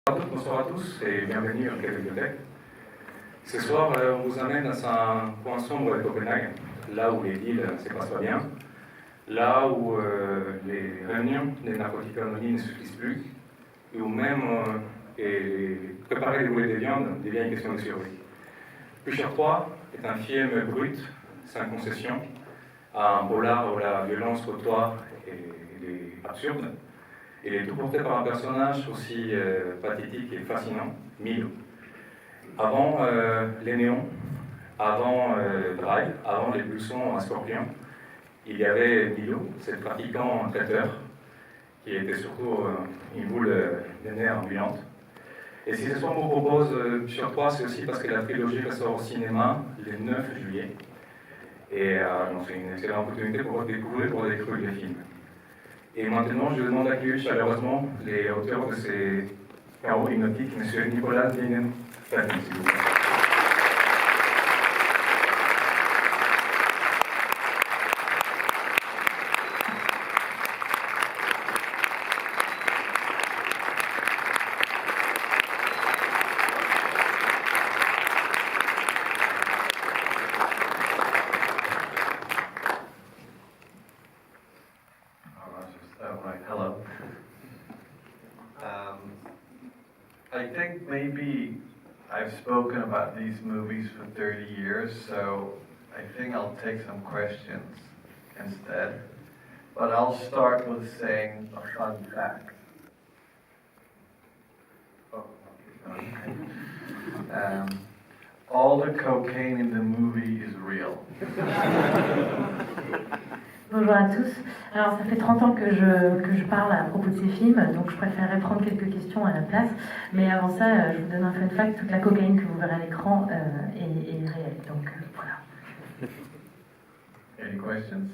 Bonsoir à tous et bienvenue à la bibliothèque. Ce soir, on vous amène à un coin sombre de Copenhague, là où les deals ne se passent pas bien, là où les réunions des narcotiques anonymes ne suffisent plus, et où même préparer des boulets de viande devient une question de survie. Pusher 3 est un film brut, sans concession, un polar où la violence côtoie et absurde. Il est tout porté par un personnage aussi pathétique et fascinant, Milo. Avant les néons, avant Drive, avant les pulsions à Scorpion, il y avait Milo, ce pratiquant traiteur, qui était surtout une boule de nerfs ambulante. Et si ce soir on vous propose Pusher 3, c'est aussi parce que la trilogie ressort au cinéma le 9 juillet. Et donc c'est une excellente opportunité pour découvrir les films. Et maintenant, je demande d'accueillir chaleureusement les auteurs de ces chaos hypnotiques, M. Nicolas Linen, s'il vous plaît. I think maybe I've spoken about these movies for 30 years, so I think I'll take some questions instead. But I'll start with saying a fun fact. All the cocaine in the movie is real. Bonjour à tous. Alors ça fait 30 ans que je parle à propos de ces films, donc je préférerais prendre quelques questions à la place. Mais avant ça, je vous donne un fun fact, toute la cocaïne que vous verrez à l'écran est réelle. Donc voilà. Any questions?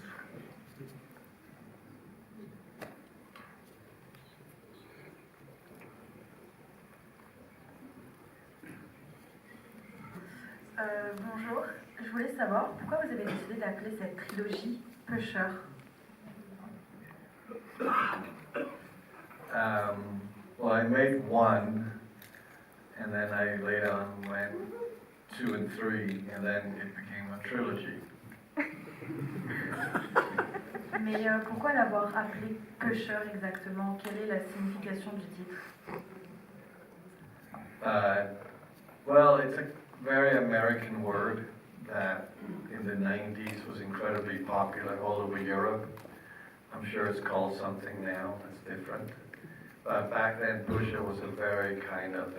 Bonjour, je voulais savoir pourquoi vous avez décidé d'appeler cette trilogie Pusher. Well, I made one, and then I later on went 2 and 3, and then it became a trilogy. Mais pourquoi l'avoir appelé Pusher exactement? Quelle est la signification du titre? Well, it's a very American word that in the 90s was incredibly popular all over Europe. I'm sure it's called something now that's different. But back then, Pusher was a very kind of,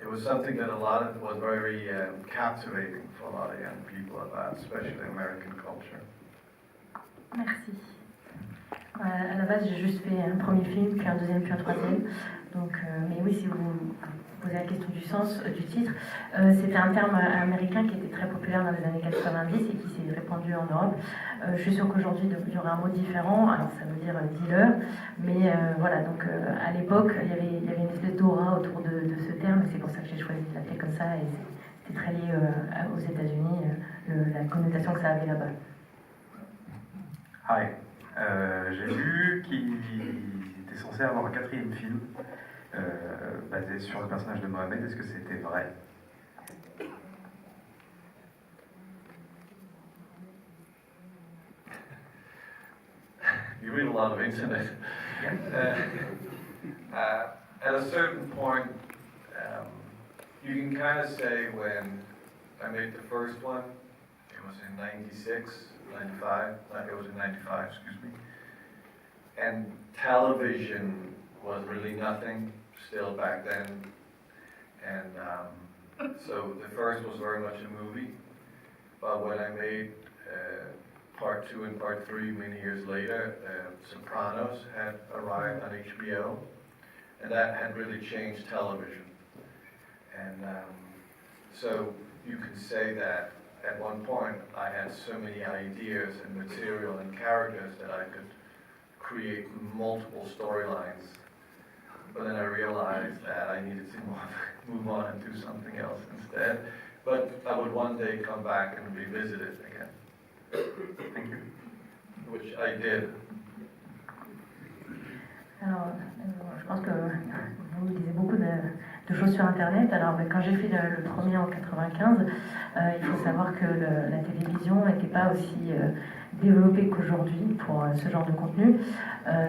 it was something that was very captivating for a lot of young people about, especially American culture. Merci. À la base, j'ai juste fait un premier film, puis un deuxième, puis un troisième. Donc, mais oui, si vous posez la question du sens du titre, c'était un terme américain qui était très populaire dans les années 90 et qui s'est répandu en Europe. Je suis sûre qu'aujourd'hui, il y aura un mot différent, alors ça veut dire dealer, mais voilà, donc à l'époque, il y avait une espèce d'aura autour de ce terme, et c'est pour ça que j'ai choisi de l'appeler comme ça, et c'était très lié aux États-Unis, la connotation que ça avait là-bas. Hi. J'ai lu qu'il était censé avoir un 4e film basé sur le personnage de Mohamed. Est-ce que c'était vrai? You read a lot of internet. At a certain point, you can kind of say when I made the first one, it was in 96, 95, it was in 95, excuse me. And television was really nothing still back then. And so the first was very much a movie. But when I made part 2 and part 3 many years later, Sopranos had arrived on HBO. And that had really changed television. And so you can say that at one point I had so many ideas and material and characters that I could create multiple storylines. But then I realized that I needed to move on and do something else instead. But I would one day come back and revisit it again. Thank you. Which I did. Alors, je pense que vous lisez beaucoup de choses sur Internet. Alors, quand j'ai fait le premier en 95, il faut savoir que la télévision n'était pas aussi développée qu'aujourd'hui pour ce genre de contenu.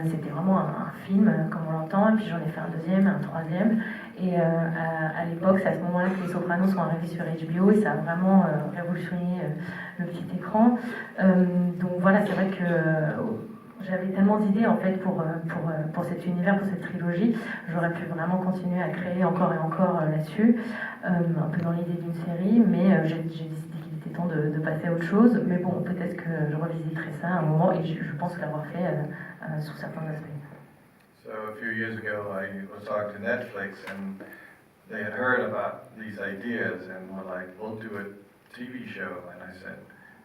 C'était vraiment un film, comme on l'entend, et puis j'en ai fait un deuxième, un troisième. Et à l'époque, c'est à ce moment-là que les Sopranos sont arrivés sur HBO, et ça a vraiment révolutionné le petit écran. Donc voilà, c'est vrai que j'avais tellement d'idées en fait pour cet univers, pour cette trilogie. J'aurais pu vraiment continuer à créer encore et encore là-dessus, un peu dans l'idée d'une série, mais j'ai décidé qu'il était temps de passer à autre chose. Mais bon, peut-être que je revisiterai ça à un moment, et je pense l'avoir fait sous certains aspects. So a few years ago, I was talking to Netflix, and they had heard about these ideas and were like, "We'll do a TV show." And I said,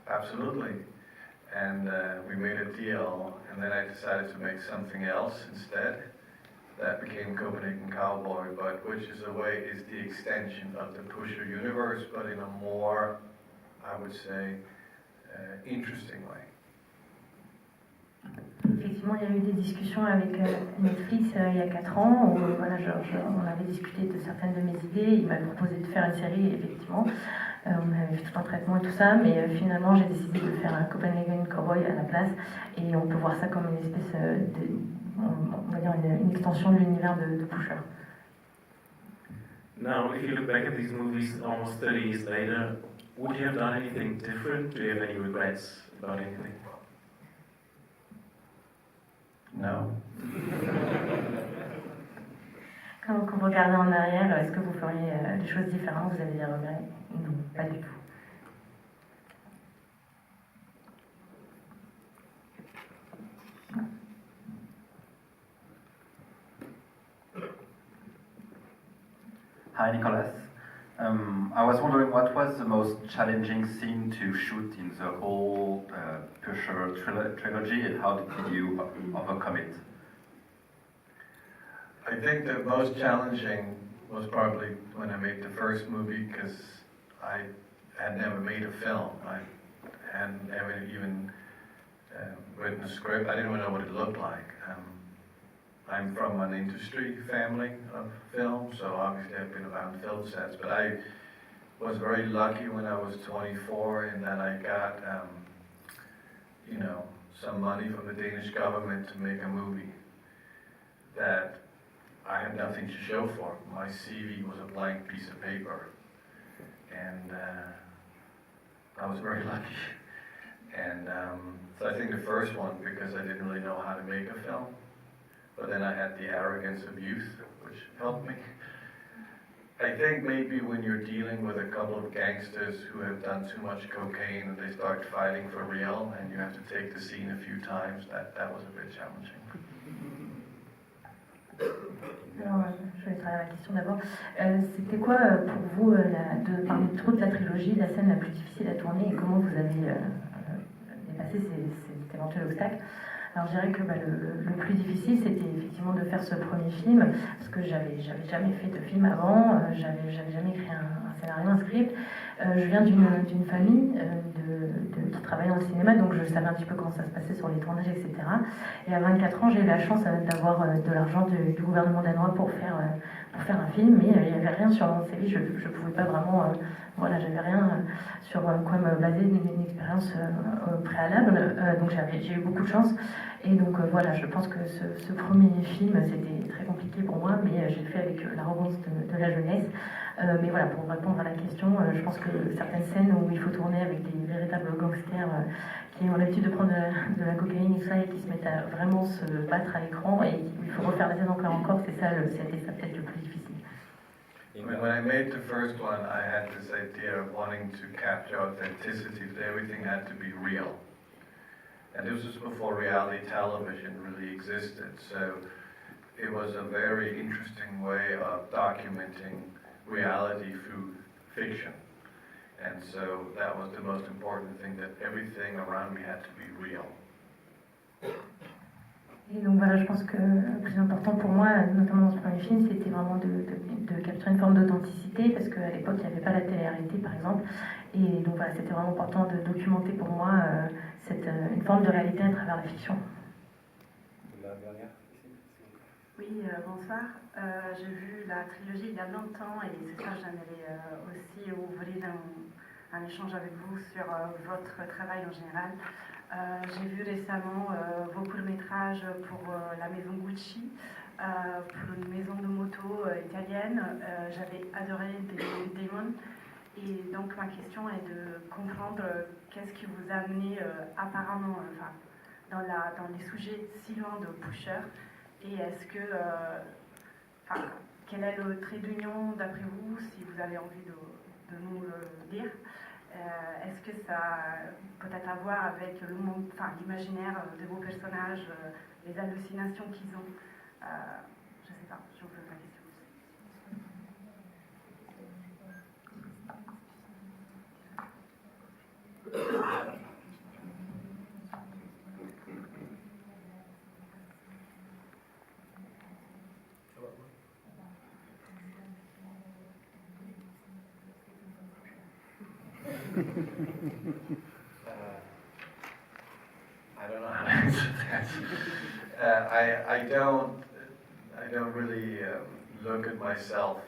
"Absolutely." And we made a deal, and then I decided to make something else instead. That became Copenhagen Cowboy, but which is the extension of the Pusher universe, but in a more, I would say, interesting way. Effectivement, il y a eu des discussions avec Netflix il y a 4 ans où voilà, on avait discuté de certaines de mes idées. Il m'avait proposé de faire une série, effectivement. On avait fait tout un traitement et tout ça, mais finalement j'ai décidé de faire un Copenhagen Cowboy à la place, et on peut voir ça comme une espèce on va dire une extension de l'univers de Pusher. Now, if you look back at these movies almost 30 years later, would you have done anything different? Do you have any regrets about anything? No. Quand vous regardez en arrière, est-ce que vous feriez des choses différentes? Vous avez des regrets? Non, pas du tout. Hi, Nicolas. I was wondering what was the most challenging scene to shoot in the whole Pusher trilogy, and how did you overcome it? I think the most challenging was probably when I made the first movie, because I had never made a film. I hadn't ever even written a script. I didn't even know what it looked like. I'm from an industry family of film, so obviously I've been around film sets, but I was very lucky when I was 24, and then I got, some money from the Danish government to make a movie that I had nothing to show for. My CV was a blank piece of paper, and I was very lucky. And so I think the first one, because I didn't really know how to make a film, but then I had the arrogance of youth, which helped me. I think maybe when you're dealing with a couple of gangsters who have done too much cocaine and they start fighting for real, and you have to take the scene a few times, that was a bit challenging. Alors, je vais travailler la question d'abord. C'était quoi pour vous, parmi toute la trilogie, la scène la plus difficile à tourner, et comment vous avez dépassé cet éventuel obstacle? Alors je dirais que le plus difficile, c'était effectivement de faire ce premier film, parce que j'avais jamais fait de film avant, j'avais jamais écrit un scénario, un script. Je viens d'une famille qui travaillait dans le cinéma, donc je savais un petit peu comment ça se passait sur les tournages, etc. Et à 24 ans, j'ai eu la chance d'avoir de l'argent du gouvernement danois pour faire un film, mais il n'y avait rien sur mon CV, je ne pouvais pas vraiment, j'avais rien sur quoi me baser une expérience préalable, donc j'ai eu beaucoup de chance. Et donc je pense que ce premier film, c'était très compliqué pour moi, mais j'ai fait avec l'arrogance de la jeunesse. Mais voilà, pour répondre à la question, je pense que certaines scènes où il faut tourner avec des véritables gangsters qui ont l'habitude de prendre de la cocaïne et ça, et qui se mettent à vraiment se battre à l'écran, et il faut refaire la scène encore, c'était ça peut-être le plus difficile. When I made the first one, I had this idea of wanting to capture authenticity, that everything had to be real. And this was before reality television really existed, so it was a very interesting way of documenting reality through fiction. And so that was the most important thing, that everything around me had to be real. Et donc voilà, je pense que le plus important pour moi, notamment dans ce premier film, c'était vraiment de capturer une forme d'authenticité, parce qu'à l'époque, il n'y avait pas la télé-réalité, par exemple. Et donc voilà, c'était vraiment important de documenter pour moi une forme de réalité à travers la fiction. La dernière, ici. Oui, bonsoir. J'ai vu la trilogie il y a longtemps et ce soir j'aimerais aussi ouvrir un échange avec vous sur votre travail en général. J'ai vu récemment vos courts-métrages pour la maison Gucci, pour une maison de moto italienne. J'avais adoré Damon. Et donc ma question est de comprendre qu'est-ce qui vous a amené apparemment dans les sujets si loin de Pusher. Et est-ce que, quel est le trait d'union d'après vous, si vous avez envie de nous le dire? Est-ce que ça a peut-être à voir avec l'imaginaire de vos personnages, les hallucinations qu'ils ont? Je ne sais pas, je vous pose la question. I don't know how to answer that. I don't really look at myself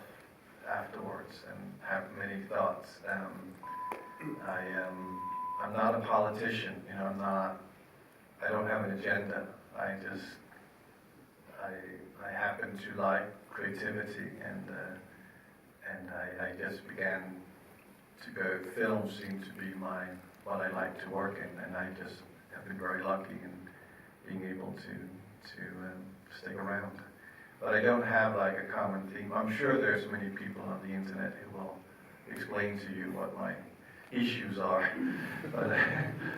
afterwards and have many thoughts. I'm not a politician, you know. I don't have an agenda. I happen to like creativity, and I just began to go. Film seemed to be what I like to work in, and I just have been very lucky in being able to stick around. But I don't have like a common theme. I'm sure there's many people on the internet who will explain to you what my issues are, but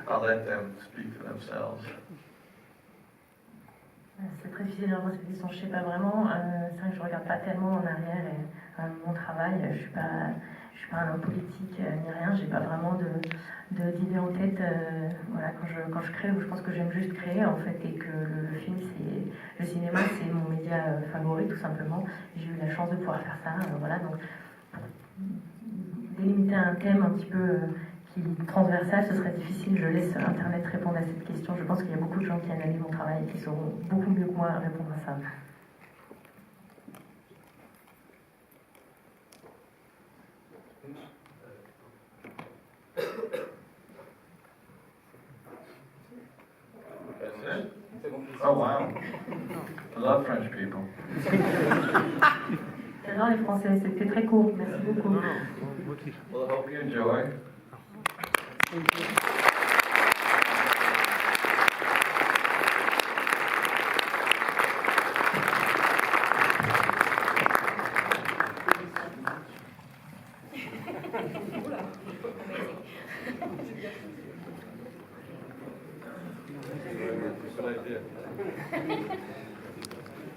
I'll let them speak for themselves. C'est très difficile de cette question, je ne sais pas vraiment. C'est vrai que je ne regarde pas tellement en arrière mon travail. Je suis pas un homme politique ni rien. J'ai pas vraiment d'idée en tête. Voilà, quand je crée, je pense que j'aime juste créer en fait, et que le cinéma c'est mon média favori tout simplement. J'ai eu la chance de pouvoir faire ça. Voilà, donc pour délimiter un thème un petit peu qui est transversal, ce serait difficile. Je laisse Internet répondre à cette question. Je pense qu'il y a beaucoup de gens qui analysent mon travail et qui sauront beaucoup mieux que moi répondre à ça. Oh wow. I love French people. J'adore les Français, c'était très court. Merci beaucoup. Well, I hope you enjoy. Good idea.